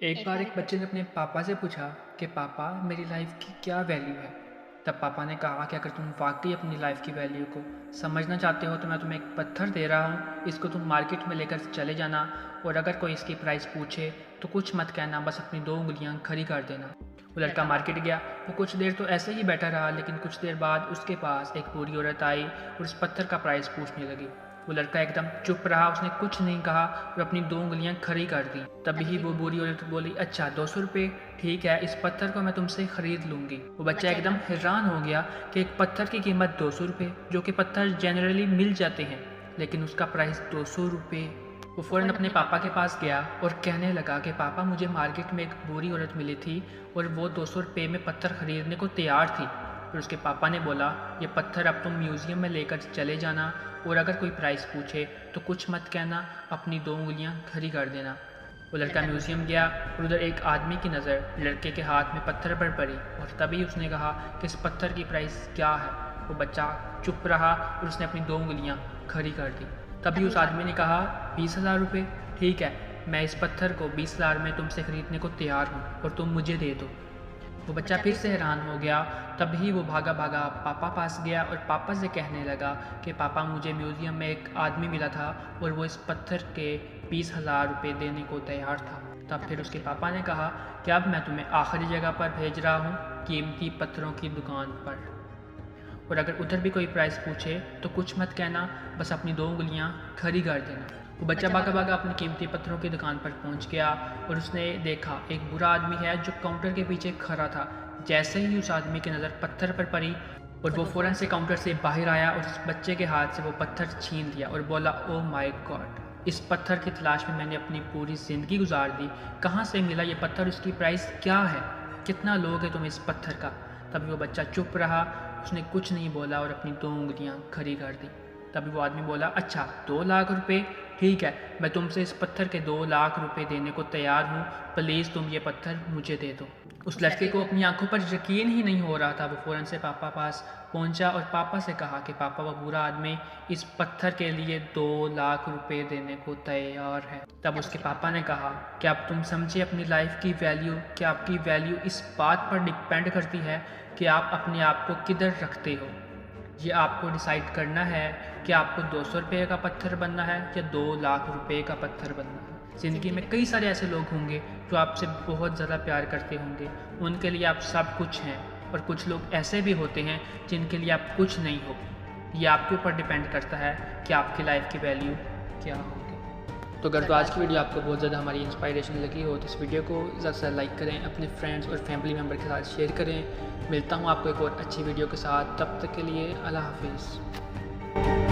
एक बार एक बच्चे ने अपने पापा से पूछा कि पापा मेरी लाइफ की क्या वैल्यू है। तब पापा ने कहा कि अगर तुम वाकई अपनी लाइफ की वैल्यू को समझना चाहते हो तो मैं तुम्हें एक पत्थर दे रहा हूँ, इसको तुम मार्केट में लेकर चले जाना और अगर कोई इसकी प्राइस पूछे तो कुछ मत कहना, बस अपनी 2 उंगलियाँ खड़ी कर देना। वो लड़का मार्केट गया। वो कुछ देर तो ऐसे ही बैठा रहा, लेकिन कुछ देर बाद उसके पास एक बूढ़ी औरत आई और उस पत्थर का प्राइस पूछने लगी। वो लड़का एकदम चुप रहा, उसने कुछ नहीं कहा और अपनी 2 उंगलियां खड़ी कर दी। तभी वो बूढ़ी औरत बोली, अच्छा 200 रुपये, ठीक है, इस पत्थर को मैं तुमसे खरीद लूँगी। वो बच्चा एकदम हैरान हो गया कि एक पत्थर की कीमत 200 रुपये, जो कि पत्थर जनरली मिल जाते हैं, लेकिन उसका प्राइस 200 रुपये। वो फ़ौरन अपने पापा के पास गया और कहने लगा कि पापा मुझे मार्केट में एक बूढ़ी औरत मिली थी और वो 200 रुपये में पत्थर खरीदने को तैयार थी। फिर उसके पापा ने बोला, ये पत्थर अब तुम म्यूज़ियम में लेकर चले जाना और अगर कोई प्राइस पूछे तो कुछ मत कहना, अपनी 2 उंगलियां खड़ी कर देना। वो लड़का म्यूज़ियम गया और उधर एक आदमी की नज़र लड़के के हाथ में पत्थर पर पड़ी और तभी उसने कहा कि इस पत्थर की प्राइस क्या है। वो बच्चा चुप रहा और उसने अपनी 2 उंगलियां खड़ी कर दी। तभी उस आदमी ने कहा, 20,000 रुपये, ठीक है, मैं इस पत्थर को 20,000 में तुमसे ख़रीदने को तैयार हूँ और तुम मुझे दे दो। वो बच्चा फिर से हैरान हो गया। तभी वो भागा भागा पापा पास गया और पापा से कहने लगा कि पापा मुझे म्यूज़ियम में एक आदमी मिला था और वो इस पत्थर के 20,000 रुपये देने को तैयार था। तब फिर उसके पापा ने कहा कि अब मैं तुम्हें आखिरी जगह पर भेज रहा हूँ, कीमती पत्थरों की दुकान पर, और अगर उधर भी कोई प्राइस पूछे तो कुछ मत कहना, बस अपनी 2 उंगलियां खड़ी कर देना। वो बच्चा भागा भागा अपनी कीमती पत्थरों की दुकान पर पहुंच गया और उसने देखा एक बुरा आदमी है जो काउंटर के पीछे खड़ा था। जैसे ही उस आदमी की नज़र पत्थर पर पड़ी और वो फ़ौरन से काउंटर से बाहर आया और उस बच्चे के हाथ से वो पत्थर छीन लिया और बोला, ओह माय गॉड, इस पत्थर की तलाश में मैंने अपनी पूरी ज़िंदगी गुजार दी, कहाँ से मिला ये पत्थर, इसकी प्राइस क्या है, कितना लोगे तुम इस पत्थर का। तभी वो बच्चा चुप रहा, उसने कुछ नहीं बोला और अपनी 2 उंगलियां खड़ी कर दी। तभी वो आदमी बोला, अच्छा 2 लाख रुपए, ठीक है, मैं तुमसे इस पत्थर के 2 लाख रुपए देने को तैयार हूँ, प्लीज़ तुम ये पत्थर मुझे दे दो। उस लड़के को अपनी आंखों पर यकीन ही नहीं हो रहा था। वो फ़ौरन से पापा पास पहुंचा और पापा से कहा कि पापा वो बुरा आदमी इस पत्थर के लिए 2 लाख रुपए देने को तैयार है। तब उसके पापा ने कहा कि अब तुम समझे अपनी लाइफ की वैल्यू, कि आपकी वैल्यू इस बात पर डिपेंड करती है कि आप अपने आप को किधर रखते हो। ये आपको डिसाइड करना है कि आपको 200 रुपये का पत्थर बनना है या 2 लाख रुपए का पत्थर बनना है। ज़िंदगी में कई सारे ऐसे लोग होंगे जो आपसे बहुत ज़्यादा प्यार करते होंगे, उनके लिए आप सब कुछ हैं, और कुछ लोग ऐसे भी होते हैं जिनके लिए आप कुछ नहीं हो। ये आपके ऊपर डिपेंड करता है कि आपकी लाइफ की वैल्यू क्या होगी। तो अगर तो आज की वीडियो आपको बहुत ज़्यादा हमारी इंस्पायरेशन लगी हो तो इस वीडियो को ज़्यादा से ज़्यादा लाइक करें, अपने फ्रेंड्स और फैमिली मेम्बर के साथ शेयर करें। मिलता हूँ आपको एक और अच्छी वीडियो के साथ, तब तक के लिए अल्लाह हाफिज़।